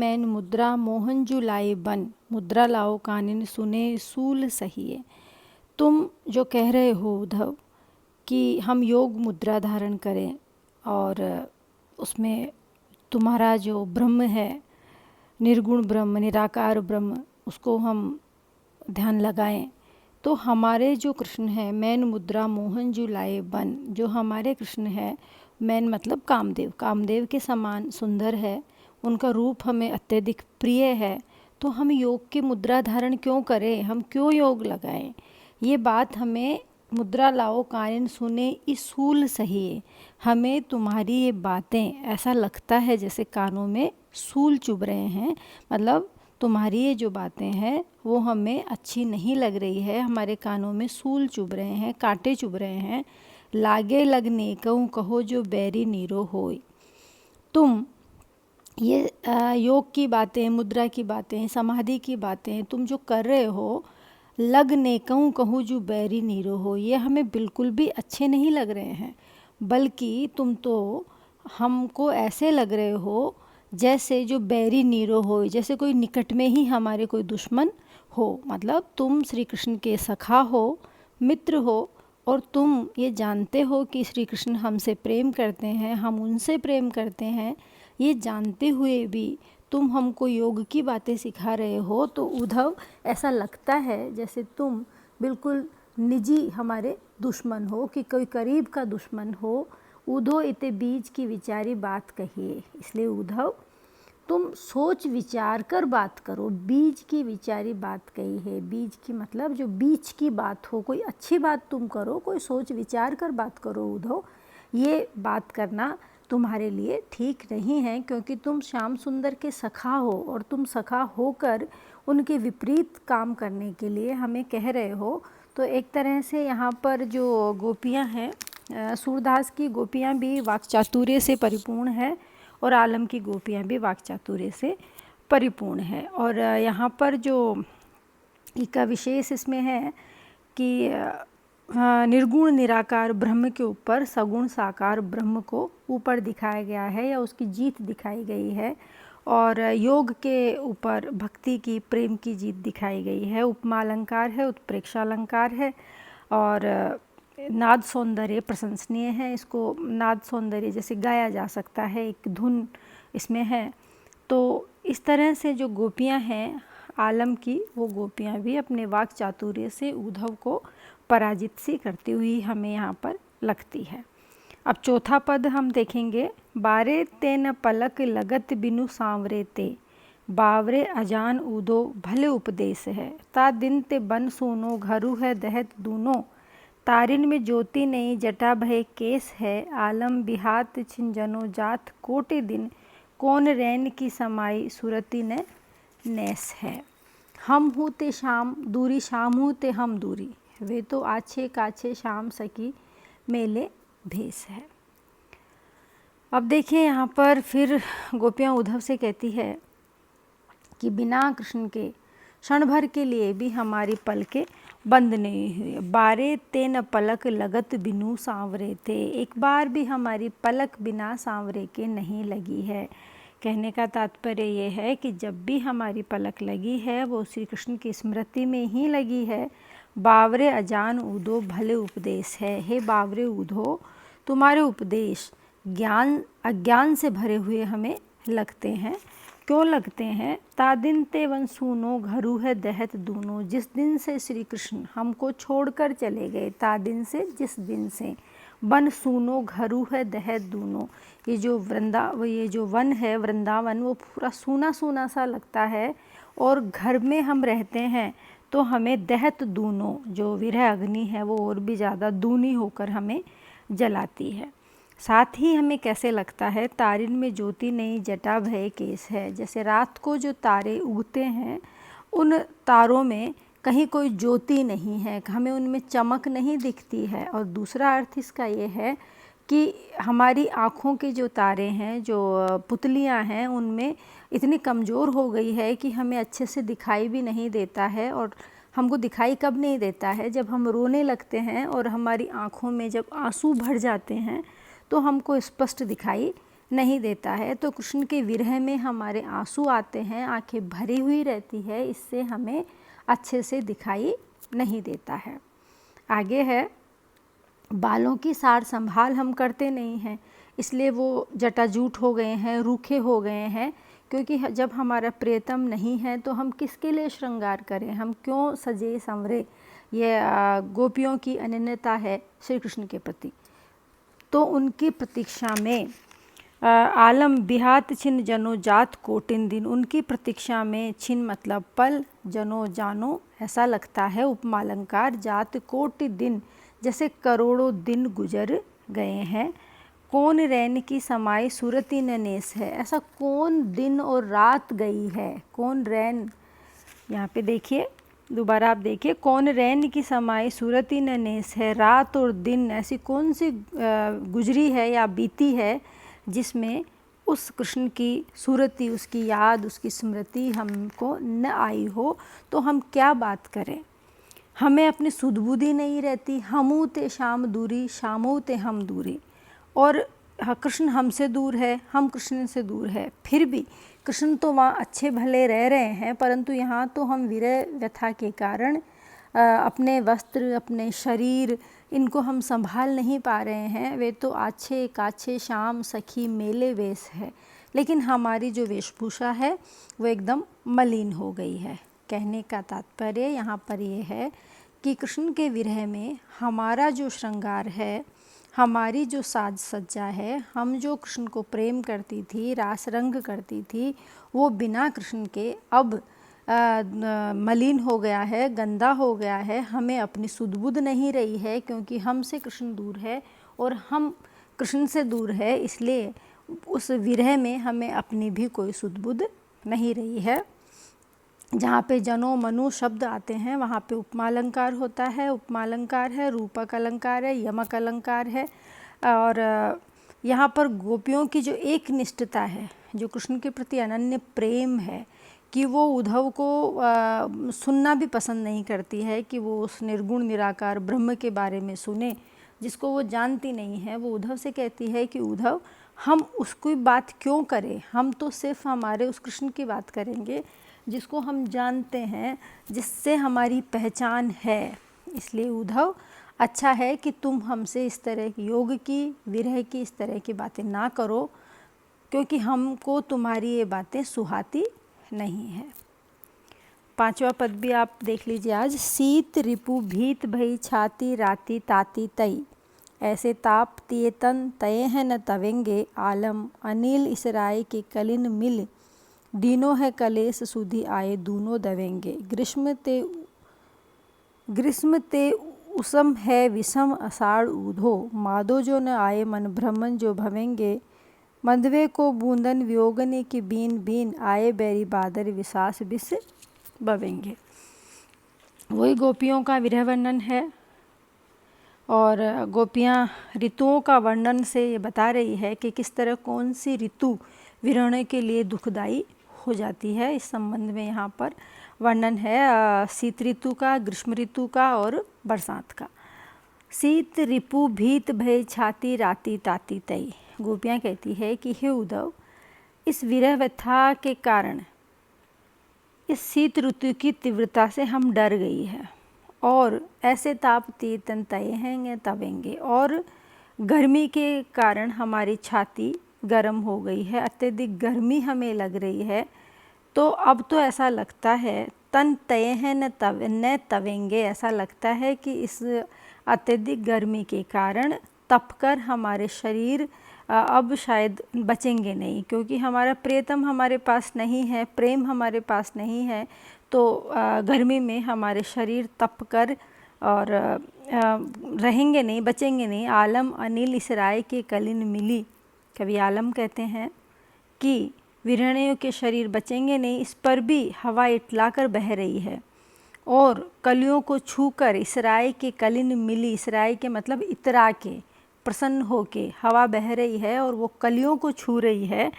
Man मुद्रा मोहन जुलाए बन, मुद्रा लाओ कानन सुने सूल सहिए। तुम जो कह रहे हो उद्धव कि हम योग मुद्रा धारण करें और उसमें तुम्हारा जो ब्रह्म है, निर्गुण ब्रह्म, निराकार ब्रह्म, उसको हम ध्यान लगाएं, तो हमारे जो कृष्ण है मैन मुद्रा मोहन जुलाए बन, जो हमारे कृष्ण है, मैन मतलब कामदेव, कामदेव के समान सुंदर है, उनका रूप हमें अत्यधिक प्रिय है, तो हम योग की मुद्रा धारण क्यों करें, हम क्यों योग लगाएं। ये बात हमें मुद्रा लाओ कानन सुने इस सूल सहिए, हमें तुम्हारी ये बातें ऐसा लगता है जैसे कानों में सूल चुभ रहे हैं, मतलब तुम्हारी ये जो बातें हैं वो हमें अच्छी नहीं लग रही है, हमारे कानों में सूल चुभ रहे हैं, कांटे चुभ रहे हैं। लागे लगने कहूँ कहो जो बैरी नीरो होय। तुम ये योग की बातें, मुद्रा की बातें, समाधि की बातें तुम जो कर रहे हो, लगने कहूँ कहूँ जो बैरी नीरो हो, ये हमें बिल्कुल भी अच्छे नहीं लग रहे हैं, बल्कि तुम तो हमको ऐसे लग रहे हो जैसे जो बैरी नीरो हो, जैसे कोई निकट में ही हमारे कोई दुश्मन हो। मतलब तुम श्री कृष्ण के सखा हो, मित्र हो, और तुम ये जानते हो कि श्री कृष्ण हमसे प्रेम करते हैं, हम उनसे प्रेम करते हैं, ये जानते हुए भी तुम हमको योग की बातें सिखा रहे हो। तो उद्धव ऐसा लगता है जैसे तुम बिल्कुल निजी हमारे दुश्मन हो, कि कोई करीब का दुश्मन हो। उद्धव इते बीज की विचारी बात कहिए, इसलिए उद्धव तुम सोच विचार कर बात करो। बीज की विचारी बात कही है, बीज की मतलब जो बीच की बात हो, कोई अच्छी बात तुम करो, कोई सोच विचार कर बात करो उद्धव। ये बात करना तुम्हारे लिए ठीक नहीं है, क्योंकि तुम श्याम सुंदर के सखा हो और तुम सखा होकर उनके विपरीत काम करने के लिए हमें कह रहे हो। तो एक तरह से यहाँ पर जो गोपियाँ हैं, सूरदास की गोपियाँ भी वाक्चातुर्य से परिपूर्ण है और आलम की गोपियाँ भी वाक्चातुर्य से परिपूर्ण है। और यहाँ पर जो एक विशेष इसमें है कि निर्गुण निराकार ब्रह्म के ऊपर सगुण साकार ब्रह्म को ऊपर दिखाया गया है, या उसकी जीत दिखाई गई है, और योग के ऊपर भक्ति की, प्रेम की जीत दिखाई गई है। उपमा अलंकार है, उत्प्रेक्षा अलंकार है, और नाद सौंदर्य प्रशंसनीय है। इसको नाद सौंदर्य जैसे गाया जा सकता है, एक धुन इसमें है। तो इस तरह से जो गोपियाँ हैं आलम की, वो गोपियाँ भी अपने वाक चातुर्य से उद्धव को पराजित सी करती हुई हमें यहाँ पर लगती है। अब चौथा पद हम देखेंगे। बारे तेन पलक लगत बिनु सांवरे ते, बावरे अजान उदो भले उपदेश है। ता दिन ते बन सोनो घरु है दहत दूनो, तारिन में ज्योति नहीं जटा भय केस है। आलम बिहात छिंजनो जात कोटि दिन, कौन रैन की समाई सुरति ने नैस है। हम हूँ ते शाम दूरी, शाम हूँ ते हम दूरी, वे तो आछे काछे शाम सकी मेले भेस है। अब देखिए यहाँ पर फिर गोपियाँ उद्धव से कहती है कि बिना कृष्ण के क्षण भर के लिए भी हमारी पलकें बंद नहीं हुई। बारे तेन पलक लगत बिनु सांवरे थे, एक बार भी हमारी पलक बिना सांवरे के नहीं लगी है। कहने का तात्पर्य ये है कि जब भी हमारी पलक लगी है वो श्री कृष्ण की स्मृति में ही लगी है। बावरे अजान उदो भले उपदेश है, हे बावरे उधो तुम्हारे उपदेश ज्ञान अज्ञान से भरे हुए हमें लगते हैं। क्यों लगते हैं? ता दिन ते वन सुनो घरु है दहत दूनो, जिस दिन से श्री कृष्ण हमको छोड़कर चले गए, ता दिन से जिस दिन से, वन सुनो घरु है दहत दूनो, ये जो वन है वृंदावन, वो पूरा सूना सूना सा लगता है, और घर में हम रहते हैं तो हमें दहत दूनो, जो विरह अग्नि है वो और भी ज़्यादा दूनी होकर हमें जलाती है। साथ ही हमें कैसे लगता है? तारिन में ज्योति नहीं जटा भय केस है, जैसे रात को जो तारे उगते हैं उन तारों में कहीं कोई ज्योति नहीं है, हमें उनमें चमक नहीं दिखती है। और दूसरा अर्थ इसका ये है कि हमारी आँखों के जो तारे हैं, जो पुतलियाँ हैं, उनमें इतनी कमज़ोर हो गई है कि हमें अच्छे से दिखाई भी नहीं देता है। और हमको दिखाई कब नहीं देता है? जब हम रोने लगते हैं और हमारी आँखों में जब आंसू भर जाते हैं तो हमको स्पष्ट दिखाई नहीं देता है। तो कृष्ण के विरह में हमारे आंसू आते हैं, आंखें भरी हुई रहती है, इससे हमें अच्छे से दिखाई नहीं देता है। आगे है, बालों की सार संभाल हम करते नहीं हैं, इसलिए वो जटाजूट हो गए हैं, रूखे हो गए हैं। क्योंकि जब हमारा प्रियतम नहीं है तो हम किसके लिए श्रृंगार करें, हम क्यों सजे संवरे। ये गोपियों की अनन्यता है श्री कृष्ण के प्रति। तो उनकी प्रतीक्षा में आलम बिहात छिन जनो जात कोटिन दिन, उनकी प्रतीक्षा में छिन मतलब पल, जनो जानो ऐसा लगता है उपमालंकार, जात कोटि दिन जैसे करोड़ों दिन गुजर गए हैं। कौन रैन की समाई सूरती ननेस है, ऐसा कौन दिन और रात गई है। कौन रैन, यहाँ पे देखिए दोबारा आप देखिए, कौन रैन की समाई सूरती ननेस है, रात और दिन ऐसी कौन सी गुजरी है या बीती है जिसमें उस कृष्ण की सूरती, उसकी याद, उसकी स्मृति हमको न आई हो। तो हम क्या बात करें, हमें अपनी सुधबुद्धि नहीं रहती। हमू ते शाम दूरी, शामू ते हम दूरी। और कृष्ण हमसे दूर है, हम कृष्ण से दूर है, फिर भी कृष्ण तो वहाँ अच्छे भले रह रहे हैं, परंतु यहाँ तो हम विरह व्यथा के कारण अपने वस्त्र, अपने शरीर, इनको हम संभाल नहीं पा रहे हैं। वे तो आछे काछे शाम सखी मेले वेश है, लेकिन हमारी जो वेशभूषा है वो एकदम मलिन हो गई है। कहने का तात्पर्य यहाँ पर ये है कि कृष्ण के विरह में हमारा जो श्रृंगार है, हमारी जो साज सज्जा है, हम जो कृष्ण को प्रेम करती थी, रास रंग करती थी, वो बिना कृष्ण के अब मलिन हो गया है, गंदा हो गया है। हमें अपनी सुध-बुध नहीं रही है, क्योंकि हमसे कृष्ण दूर है और हम कृष्ण से दूर है, इसलिए उस विरह में हमें अपनी भी कोई सुध-बुध नहीं रही है। जहाँ पे जनो मनु शब्द आते हैं वहाँ पे उपमालंकार होता है, उपमालंकार है, रूपक अलंकार है, यमक अलंकार है। और यहाँ पर गोपियों की जो एक निष्ठता है, जो कृष्ण के प्रति अनन्य प्रेम है, कि वो उद्धव को सुनना भी पसंद नहीं करती है कि वो उस निर्गुण निराकार ब्रह्म के बारे में सुने जिसको वो जानती नहीं है। वो उद्धव से कहती है कि उद्धव, हम उसकी बात क्यों करें, हम तो सिर्फ हमारे उस कृष्ण की बात करेंगे जिसको हम जानते हैं, जिससे हमारी पहचान है। इसलिए उद्धव, अच्छा है कि तुम हमसे इस तरह की योग की, विरह की इस तरह की बातें ना करो, क्योंकि हमको तुम्हारी ये बातें सुहाती नहीं है। 5वां पद भी आप देख लीजिए आज। शीत रिपु भीत भई छाती राती ताती तई, ऐसे ताप तिये तन तये हैं न तवेंगे, आलम अनिल इसराय के कलिन मिल, दीनो है कलेस सुधी आए दूनों दवेंगे। ग्रीष्म ते उसम है विषम अषाढ़ ऊधो, मादो जो न आए मन भ्रमण जो भवेंगे, मधवे को बूंदन वियोगने की बीन बीन, आए बैरी बादर विशास विष बवेंगे। वही गोपियों का विरह वर्णन है और गोपियाँ ऋतुओं का वर्णन से ये बता रही है कि किस तरह कौन सी ऋतु विरह के लिए दुखदाई हो जाती है। इस संबंध में यहाँ पर वर्णन है शीत ऋतु का, ग्रीष्म ऋतु का और बरसात का। शीत रिपु भीत भय छाती राती ताती तई, गोपियाँ कहती है कि हे उद्धव, इस विरह व्यथा के कारण इस शीत ऋतु की तीव्रता से हम डर गई है, और ऐसे ताप तीतन तय हैं तवेंगे, और गर्मी के कारण हमारी छाती गर्म हो गई है, अत्यधिक गर्मी हमें लग रही है। तो अब तो ऐसा लगता है तन तय है न तवेंगे, ऐसा लगता है कि इस अत्यधिक गर्मी के कारण तपकर हमारे शरीर अब शायद बचेंगे नहीं, क्योंकि हमारा प्रियतम हमारे पास नहीं है, प्रेम हमारे पास नहीं है। तो गर्मी में हमारे शरीर तपकर और रहेंगे नहीं, बचेंगे नहीं। आलम अनिल इसराय के कलिन मिली, कवि आलम कहते हैं कि विरहणियों के शरीर बचेंगे नहीं, इस पर भी हवा इटलाकर बह रही है, और कलियों को छूकर इसराय के कलिन मिली, इसराय के मतलब इतरा के, प्रसन्न होके हवा बह रही है और वो कलियों को छू रही है,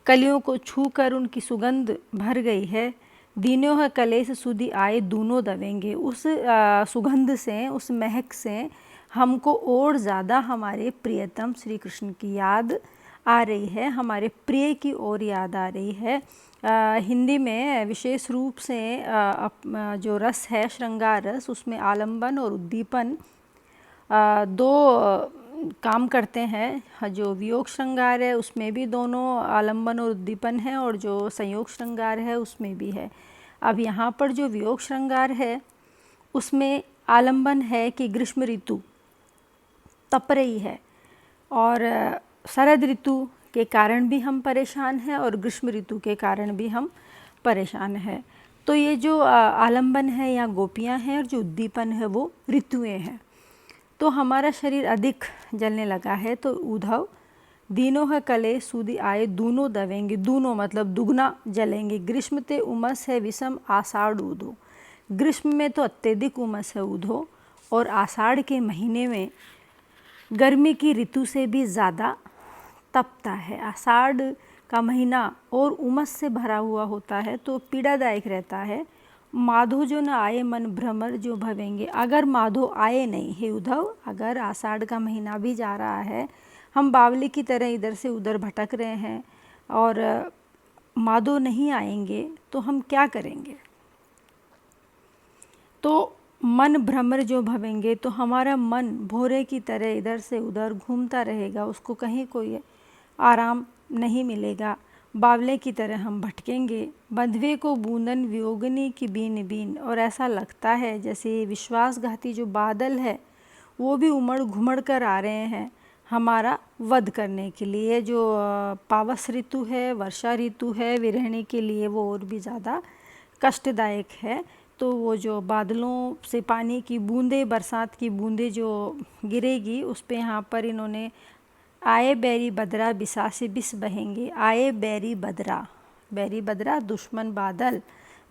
कलियों को छूकर उनकी सुगंध भर गई है। दीनों है कलेस सुधी आए दूनों दवेंगे, उस सुगंध से, उस महक से हमको और ज़्यादा हमारे प्रियतम श्री कृष्ण की याद आ रही है, हमारे प्रिय की ओर याद आ रही है। हिंदी में विशेष रूप से जो रस है श्रृंगार रस, उसमें आलंबन और उद्दीपन दो काम करते हैं। जो वियोग श्रृंगार है उसमें भी दोनों आलंबन और उद्दीपन है, और जो संयोग श्रृंगार है उसमें भी है। अब यहाँ पर जो वियोग श्रृंगार है उसमें आलंबन है कि ग्रीष्म ऋतु तप रही है, और शरद ऋतु के कारण भी हम परेशान हैं और ग्रीष्म ऋतु के कारण भी हम परेशान हैं। तो ये जो आलंबन है या गोपियाँ हैं, और जो उद्दीपन है वो ऋतुएं हैं। तो हमारा शरीर अधिक जलने लगा है, तो उद्धव दीनों है कले सूदी आए दूनों दवेंगे, दूनों मतलब दुगना जलेंगे। ग्रीष्म ते उमस है विषम आषाढ़ ऊधो, ग्रीष्म में तो अत्यधिक उमस है ऊधो, और आषाढ़ के महीने में गर्मी की ऋतु से भी ज़्यादा तपता है। आषाढ़ का महीना और उमस से भरा हुआ होता है, तो पीड़ादायक रहता है। माधो जो न आए मन भ्रमर जो भवेंगे, अगर माधो आए नहीं हे उद्धव, अगर आषाढ़ का महीना भी जा रहा है, हम बावली की तरह इधर से उधर भटक रहे हैं और माधो नहीं आएंगे तो हम क्या करेंगे। तो मन भ्रमर जो भवेंगे, तो हमारा मन भोरे की तरह इधर से उधर घूमता रहेगा, उसको कहीं कोई आराम नहीं मिलेगा। बावले की तरह हम भटकेंगे। बंधवे को बूंदन वियोगनी की बीन बीन, और ऐसा लगता है जैसे विश्वासघाती जो बादल है वो भी उमड़ घुमड़ कर आ रहे हैं हमारा वध करने के लिए। जो पावस ऋतु है, वर्षा ऋतु है, विरहणी के लिए वो और भी ज़्यादा कष्टदायक है। तो वो जो बादलों से पानी की बूंदें, बरसात की बूंदें जो गिरेगी, उस पे यहाँ पर इन्होंने आए बैरी बदरा बिसा से बिस बहेंगे। आए बैरी बदरा, बैरी बदरा दुश्मन बादल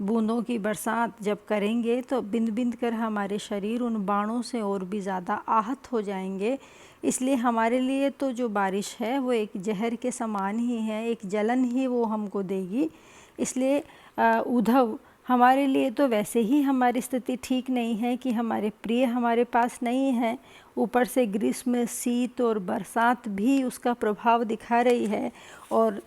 बूंदों की बरसात जब करेंगे तो बिंद बिंद कर हमारे शरीर उन बाणों से और भी ज़्यादा आहत हो जाएंगे। इसलिए हमारे लिए तो जो बारिश है वो एक जहर के समान ही है, एक जलन ही वो हमको देगी। इसलिए उद्धव, हमारे लिए तो वैसे ही हमारी स्थिति ठीक नहीं है कि हमारे प्रिय हमारे पास नहीं है, ऊपर से ग्रीष्म, शीत और बरसात भी उसका प्रभाव दिखा रही है, और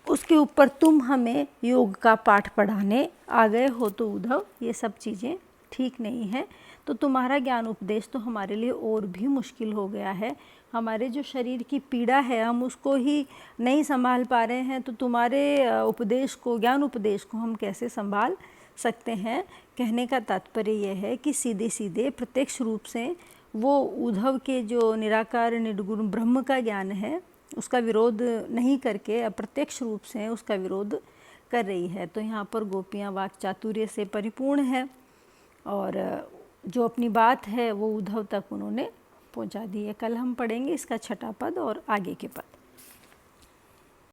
उसके ऊपर तुम हमें योग का पाठ पढ़ाने आ गए हो। तो उद्धव, ये सब चीज़ें ठीक नहीं है। तो तुम्हारा ज्ञान उपदेश तो हमारे लिए और भी मुश्किल हो गया है। हमारे जो शरीर की पीड़ा है हम उसको ही नहीं संभाल पा रहे हैं, तो तुम्हारे उपदेश को, ज्ञान उपदेश को हम कैसे संभाल सकते हैं। कहने का तात्पर्य यह है कि सीधे सीधे प्रत्यक्ष रूप से वो उद्धव के जो निराकार निर्गुण ब्रह्म का ज्ञान है उसका विरोध नहीं करके अप्रत्यक्ष रूप से उसका विरोध कर रही है। तो यहाँ पर गोपियाँ वाक चातुर्य से परिपूर्ण है, और जो अपनी बात है वो उद्धव तक उन्होंने पहुँचा दी है। कल हम पढ़ेंगे इसका छठा पद और आगे के पद।